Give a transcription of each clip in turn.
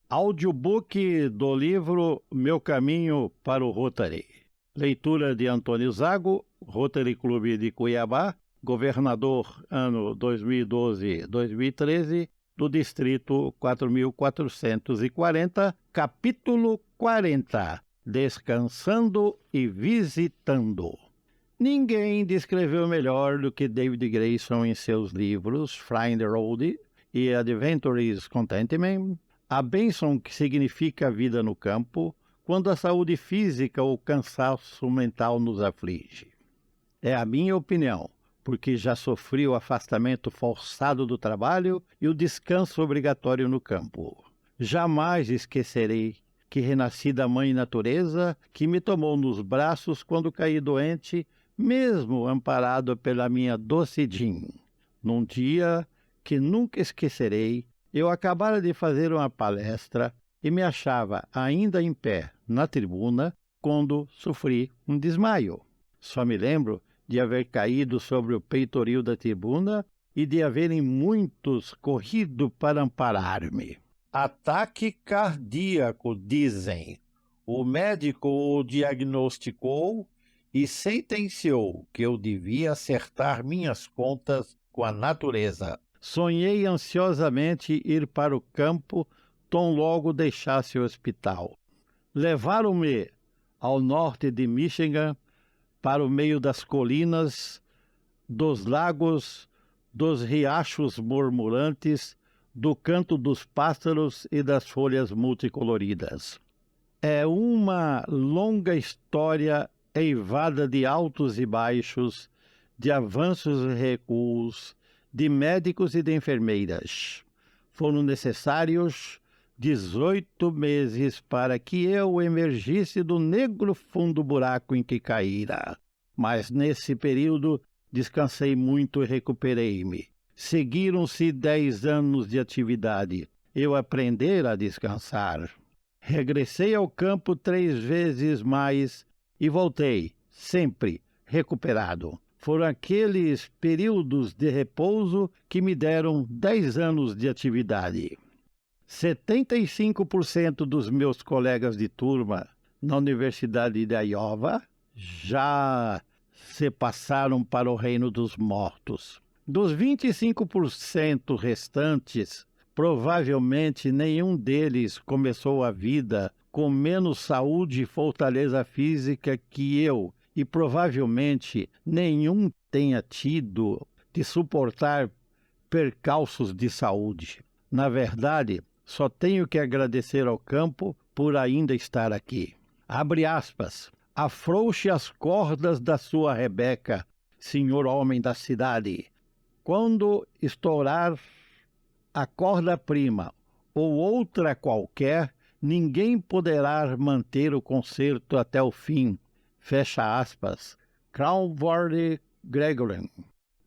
Audiobook do livro Meu Caminho para o Rotary. Leitura de Antônio Zago, Rotary Clube de Cuiabá, governador ano 2012-2013, do distrito 4440, capítulo 40, Descansando e Visitando. Ninguém descreveu melhor do que David Grayson em seus livros Flying the Road e Adventures Contentment, a bênção que significa a vida no campo, quando a saúde física ou cansaço mental nos aflige. É a minha opinião, porque já sofri o afastamento forçado do trabalho e o descanso obrigatório no campo. Jamais esquecerei que renasci da mãe natureza, que me tomou nos braços quando caí doente, mesmo amparado pela minha doce Jean. Num dia que nunca esquecerei, eu acabara de fazer uma palestra e me achava ainda em pé na tribuna quando sofri um desmaio. Só me lembro de haver caído sobre o peitoril da tribuna e de haverem muitos corrido para amparar-me. Ataque cardíaco, dizem. O médico o diagnosticou e sentenciou que eu devia acertar minhas contas com a natureza. Sonhei ansiosamente ir para o campo, tão logo deixasse o hospital. Levaram-me ao norte de Michigan, para o meio das colinas, dos lagos, dos riachos murmurantes, do canto dos pássaros e das folhas multicoloridas. É uma longa história eivada de altos e baixos, de avanços e recuos, de médicos e de enfermeiras. Foram necessários 18 meses para que eu emergisse do negro fundo buraco em que caíra. Mas nesse período descansei muito e recuperei-me. Seguiram-se 10 anos de atividade. Eu aprendi a descansar. Regressei ao campo 3 vezes mais e voltei, sempre recuperado. Foram aqueles períodos de repouso que me deram 10 anos de atividade. 75% dos meus colegas de turma na Universidade de Iowa já se passaram para o reino dos mortos. Dos 25% restantes, provavelmente nenhum deles começou a vida com menos saúde e fortaleza física que eu, e provavelmente nenhum tenha tido de suportar percalços de saúde. Na verdade, só tenho que agradecer ao campo por ainda estar aqui. Abre aspas. Afrouxe as cordas da sua Rebeca, senhor homem da cidade. Quando estourar a corda-prima ou outra qualquer, ninguém poderá manter o concerto até o fim. Fecha aspas. Cranworth Gregorian.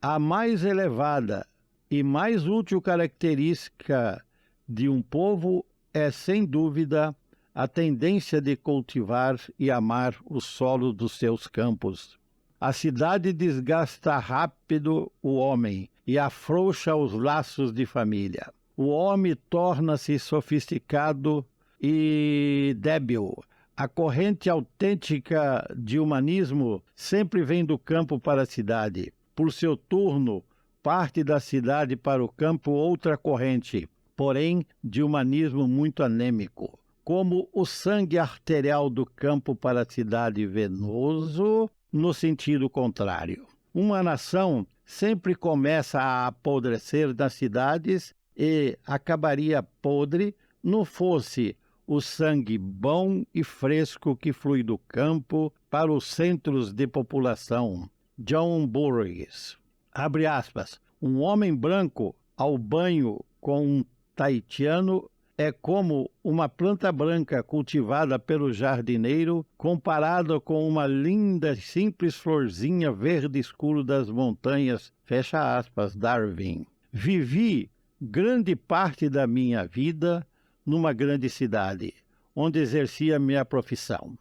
A mais elevada e mais útil característica de um povo é, sem dúvida, a tendência de cultivar e amar o solo dos seus campos. A cidade desgasta rápido o homem e afrouxa os laços de família. O homem torna-se sofisticado e débil. A corrente autêntica de humanismo sempre vem do campo para a cidade. Por seu turno, parte da cidade para o campo outra corrente, porém de humanismo muito anêmico. Como o sangue arterial do campo para a cidade venoso, no sentido contrário. Uma nação sempre começa a apodrecer nas cidades e acabaria podre não fosse o sangue bom e fresco que flui do campo para os centros de população. John Burroughs. Abre aspas. Um homem branco ao banho com um tahitiano é como uma planta branca cultivada pelo jardineiro comparada com uma linda simples florzinha verde escuro das montanhas. Fecha aspas, Darwin. Vivi grande parte da minha vida numa grande cidade, onde exercia minha profissão.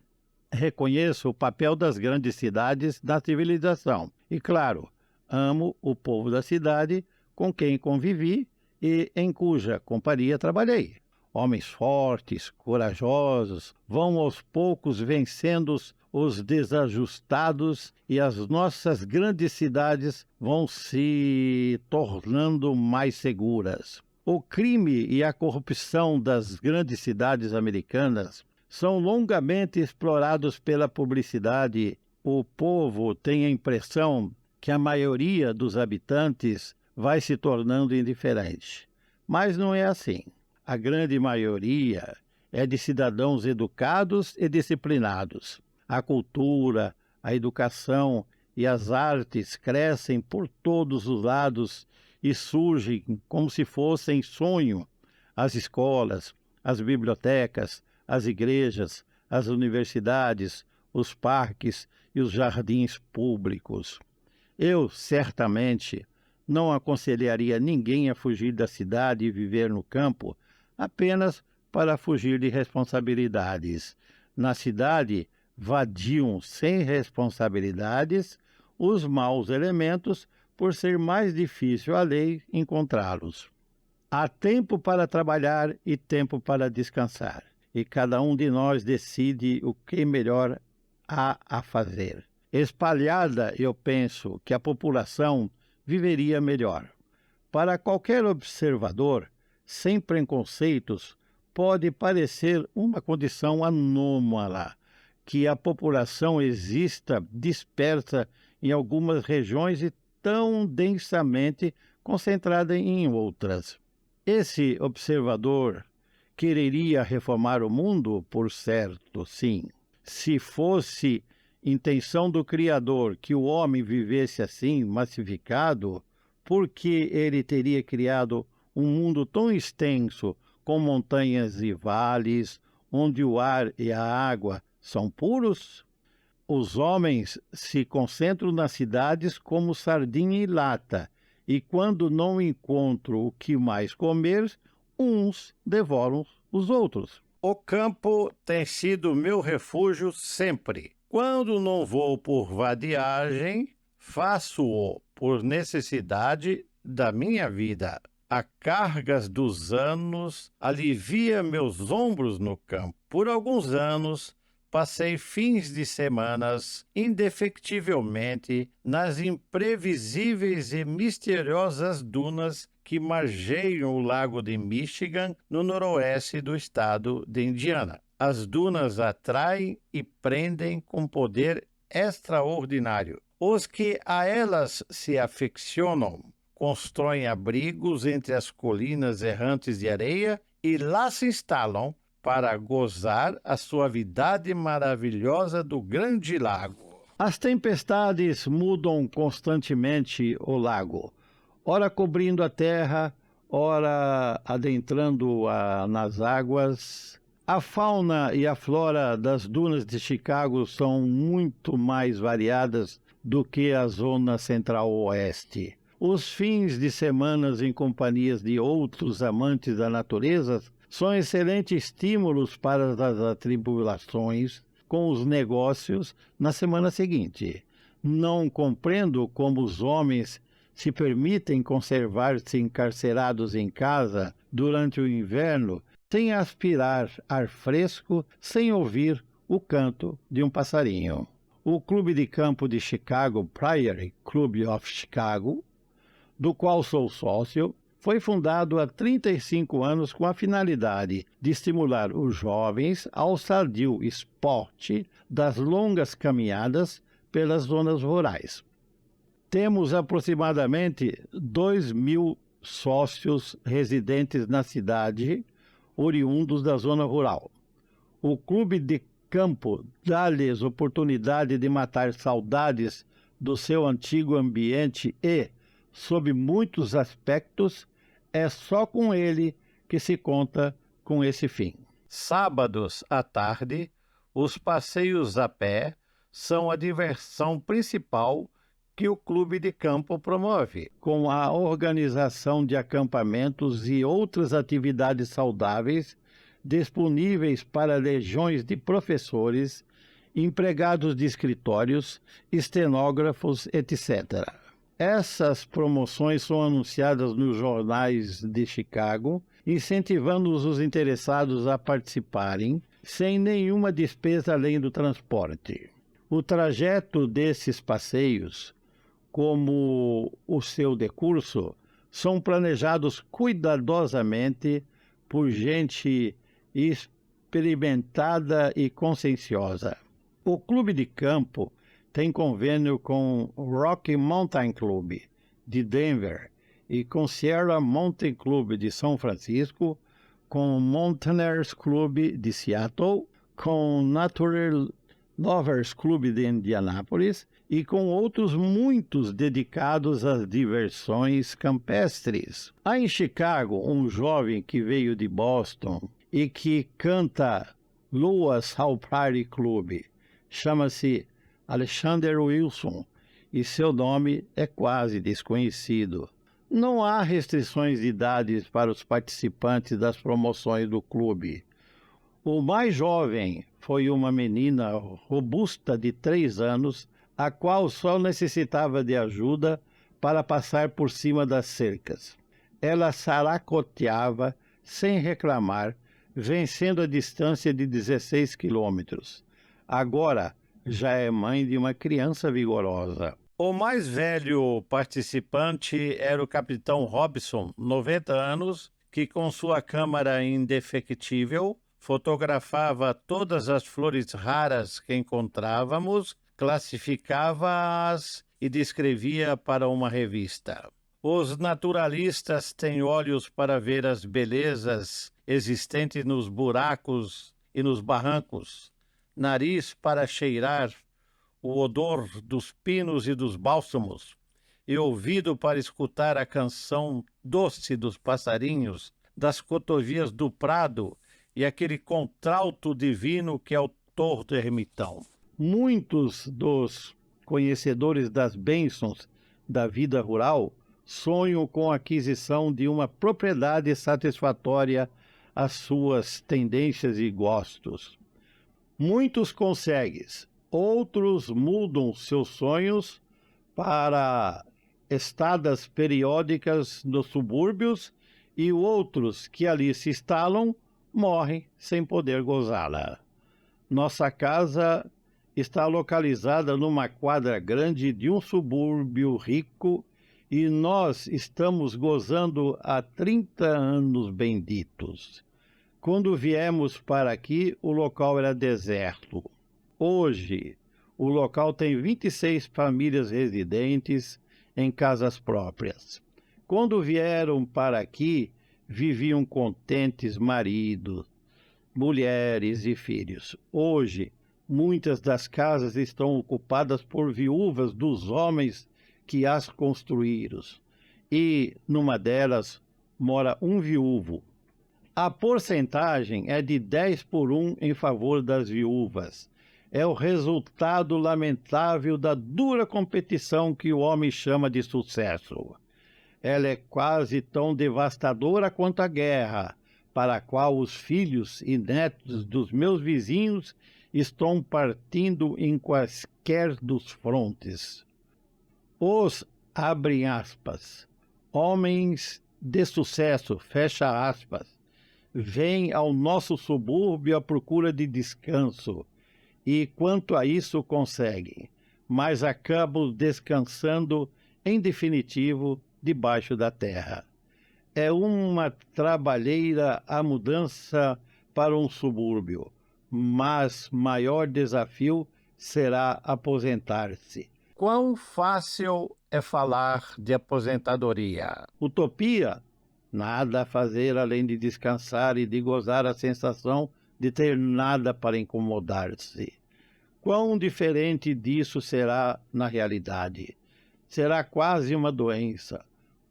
Reconheço o papel das grandes cidades na civilização e, claro, amo o povo da cidade com quem convivi e em cuja companhia trabalhei. Homens fortes, corajosos, vão aos poucos vencendo os desajustados e as nossas grandes cidades vão se tornando mais seguras. O crime e a corrupção das grandes cidades americanas são longamente explorados pela publicidade. O povo tem a impressão que a maioria dos habitantes vai se tornando indiferente. Mas não é assim. A grande maioria é de cidadãos educados e disciplinados. A cultura, a educação e as artes crescem por todos os lados e surgem como se fossem sonho. As escolas, as bibliotecas, as igrejas, as universidades, os parques e os jardins públicos. Eu, certamente, não aconselharia ninguém a fugir da cidade e viver no campo apenas para fugir de responsabilidades. Na cidade, vadiam sem responsabilidades os maus elementos por ser mais difícil a lei encontrá-los. Há tempo para trabalhar e tempo para descansar, e cada um de nós decide o que melhor há a fazer. Espalhada, eu penso que a população viveria melhor. Para qualquer observador, sem preconceitos, pode parecer uma condição anômala que a população exista dispersa em algumas regiões e tão densamente concentrada em outras. Esse observador quereria reformar o mundo? Por certo, sim. Se fosse intenção do Criador que o homem vivesse assim, massificado, por que ele teria criado um mundo tão extenso, com montanhas e vales, onde o ar e a água são puros? Os homens se concentram nas cidades como sardinha em lata, e quando não encontram o que mais comer, uns devoram os outros. O campo tem sido meu refúgio sempre. Quando não vou por vadiagem, faço-o por necessidade da minha vida. A cargas dos anos alivia meus ombros no campo. Por alguns anos, passei fins de semanas indefectivelmente nas imprevisíveis e misteriosas dunas que margeiam o lago de Michigan, no noroeste do estado de Indiana. As dunas atraem e prendem com poder extraordinário. Os que a elas se aficionam constroem abrigos entre as colinas errantes de areia e lá se instalam para gozar a suavidade maravilhosa do grande lago. As tempestades mudam constantemente o lago, ora cobrindo a terra, ora adentrando nas águas. A fauna e a flora das dunas de Chicago são muito mais variadas do que a zona central-oeste. Os fins de semanas em companhias de outros amantes da natureza são excelentes estímulos para as atribulações com os negócios na semana seguinte. Não compreendo como os homens se permitem conservar-se encarcerados em casa durante o inverno sem aspirar ar fresco, sem ouvir o canto de um passarinho. O Clube de Campo de Chicago, Prairie Club of Chicago, do qual sou sócio, foi fundado há 35 anos com a finalidade de estimular os jovens ao sadio esporte das longas caminhadas pelas zonas rurais. Temos aproximadamente 2.000 sócios residentes na cidade, oriundos da zona rural. O Clube de Campo dá-lhes oportunidade de matar saudades do seu antigo ambiente e, sob muitos aspectos, é só com ele que se conta com esse fim. Sábados à tarde, os passeios a pé são a diversão principal que o Clube de Campo promove, com a organização de acampamentos e outras atividades saudáveis disponíveis para legiões de professores, empregados de escritórios, estenógrafos, etc. Essas promoções são anunciadas nos jornais de Chicago incentivando os interessados a participarem sem nenhuma despesa além do transporte. O trajeto desses passeios, como o seu decurso, são planejados cuidadosamente por gente experimentada e conscienciosa. O Clube de Campo tem convênio com o Rocky Mountain Club de Denver e com Sierra Mountain Club de São Francisco, com o Mountaineers Club de Seattle, com o Nature Lovers Club de Indianápolis e com outros muitos dedicados às diversões campestres. Há em Chicago um jovem que veio de Boston e que canta Lua's Hall Party Club. Chama-se Alexander Wilson e seu nome é quase desconhecido. Não há restrições de idades para os participantes das promoções do clube. O mais jovem foi uma menina robusta de 3 anos, a qual só necessitava de ajuda para passar por cima das cercas. Ela saracoteava sem reclamar, vencendo a distância de 16 quilômetros. Agora já é mãe de uma criança vigorosa. O mais velho participante era o capitão Robson, 90 anos, que com sua câmera indefectível fotografava todas as flores raras que encontrávamos, classificava-as e descrevia para uma revista. Os naturalistas têm olhos para ver as belezas existentes nos buracos e nos barrancos, nariz para cheirar o odor dos pinos e dos bálsamos, e ouvido para escutar a canção doce dos passarinhos, das cotovias do prado e aquele contralto divino que é o tordo ermitão. Muitos dos conhecedores das bênçãos da vida rural sonham com a aquisição de uma propriedade satisfatória às suas tendências e gostos. Muitos conseguem, outros mudam seus sonhos para estadas periódicas nos subúrbios e outros que ali se instalam morrem sem poder gozá-la. Nossa casa está localizada numa quadra grande de um subúrbio rico e nós estamos gozando há 30 anos benditos. Quando viemos para aqui, o local era deserto. Hoje, o local tem 26 famílias residentes em casas próprias. Quando vieram para aqui, viviam contentes maridos, mulheres e filhos. Hoje, muitas das casas estão ocupadas por viúvas dos homens que as construíram, e numa delas mora um viúvo. A porcentagem é de 10-1 em favor das viúvas. É o resultado lamentável da dura competição que o homem chama de sucesso. Ela é quase tão devastadora quanto a guerra, para a qual os filhos e netos dos meus vizinhos estão partindo em quaisquer dos frontes. Os, abrem aspas, homens de sucesso, fecha aspas, vêm ao nosso subúrbio à procura de descanso, e quanto a isso conseguem, mas acabam descansando, em definitivo, debaixo da terra. É uma trabalheira a mudança para um subúrbio, mas maior desafio será aposentar-se. Quão fácil é falar de aposentadoria? Utopia? Nada a fazer além de descansar e de gozar a sensação de ter nada para incomodar-se. Quão diferente disso será na realidade? Será quase uma doença.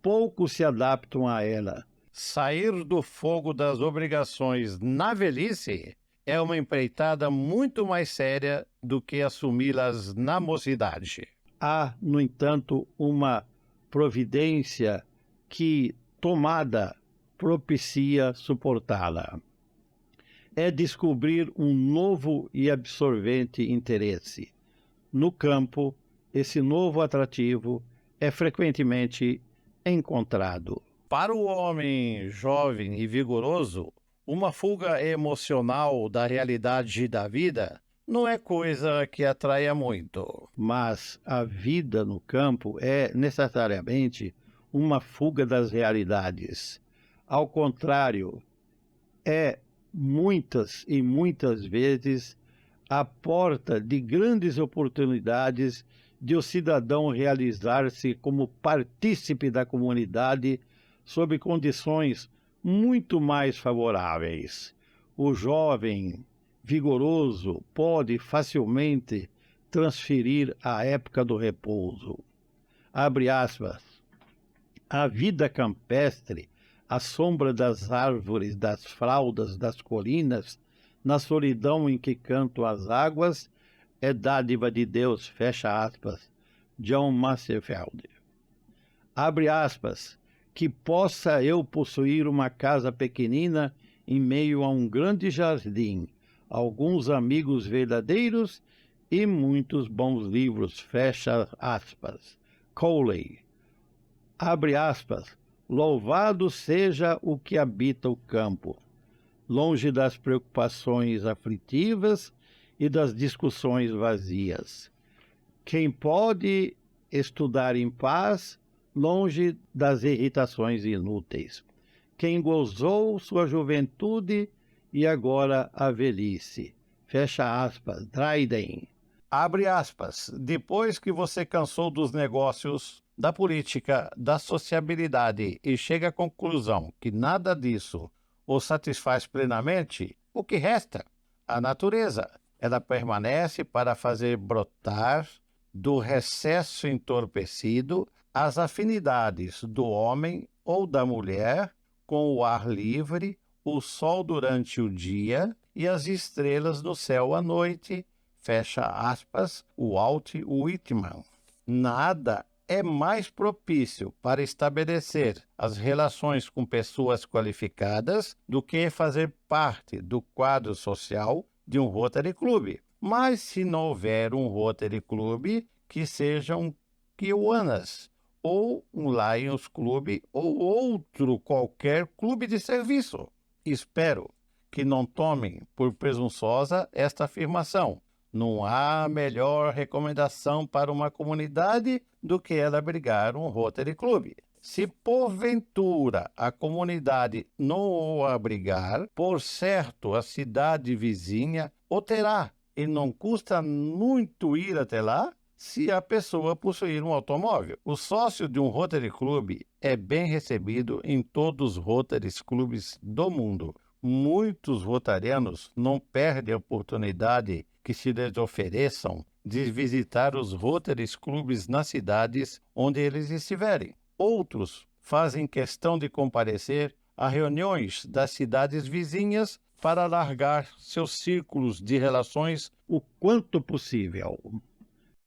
Poucos se adaptam a ela. Sair do fogo das obrigações na velhice é uma empreitada muito mais séria do que assumi-las na mocidade. Há, no entanto, uma providência que, tomada, propicia suportá-la. É descobrir um novo e absorvente interesse. No campo, esse novo atrativo é frequentemente encontrado. Para o homem jovem e vigoroso, uma fuga emocional da realidade da vida não é coisa que atraia muito. Mas a vida no campo é necessariamente uma fuga das realidades. Ao contrário, é muitas e muitas vezes a porta de grandes oportunidades de o cidadão realizar-se como partícipe da comunidade sob condições muito mais favoráveis. O jovem vigoroso pode facilmente transferir a época do repouso. Abre aspas. A vida campestre, à sombra das árvores, das fraldas, das colinas, na solidão em que cantam as águas, é dádiva de Deus, fecha aspas, John Masefield. Abre aspas, que possa eu possuir uma casa pequenina em meio a um grande jardim, alguns amigos verdadeiros e muitos bons livros, fecha aspas. Cowley. Abre aspas, louvado seja o que habita o campo, longe das preocupações aflitivas e das discussões vazias. Quem pode estudar em paz, longe das irritações inúteis. Quem gozou sua juventude e agora a velhice. Fecha aspas, Dryden. Abre aspas, depois que você cansou dos negócios, da política, da sociabilidade e chega à conclusão que nada disso o satisfaz plenamente, o que resta? A natureza. Ela permanece para fazer brotar do recesso entorpecido as afinidades do homem ou da mulher com o ar livre, o sol durante o dia e as estrelas no céu à noite, fecha aspas, Walt Whitman. Nada é mais propício para estabelecer as relações com pessoas qualificadas do que fazer parte do quadro social de um Rotary Club. Mas se não houver um Rotary Club, que seja um Kiwanis, ou um Lions Club, ou outro qualquer clube de serviço. Espero que não tomem por presunçosa esta afirmação. Não há melhor recomendação para uma comunidade do que ela abrigar um Rotary Club. Se porventura a comunidade não o abrigar, por certo a cidade vizinha o terá, e não custa muito ir até lá se a pessoa possuir um automóvel. O sócio de um Rotary Club é bem recebido em todos os Rotary Clubs do mundo. Muitos rotarianos não perdem a oportunidade que se lhes ofereçam de visitar os Rotary Clubs nas cidades onde eles estiverem. Outros fazem questão de comparecer a reuniões das cidades vizinhas para alargar seus círculos de relações o quanto possível.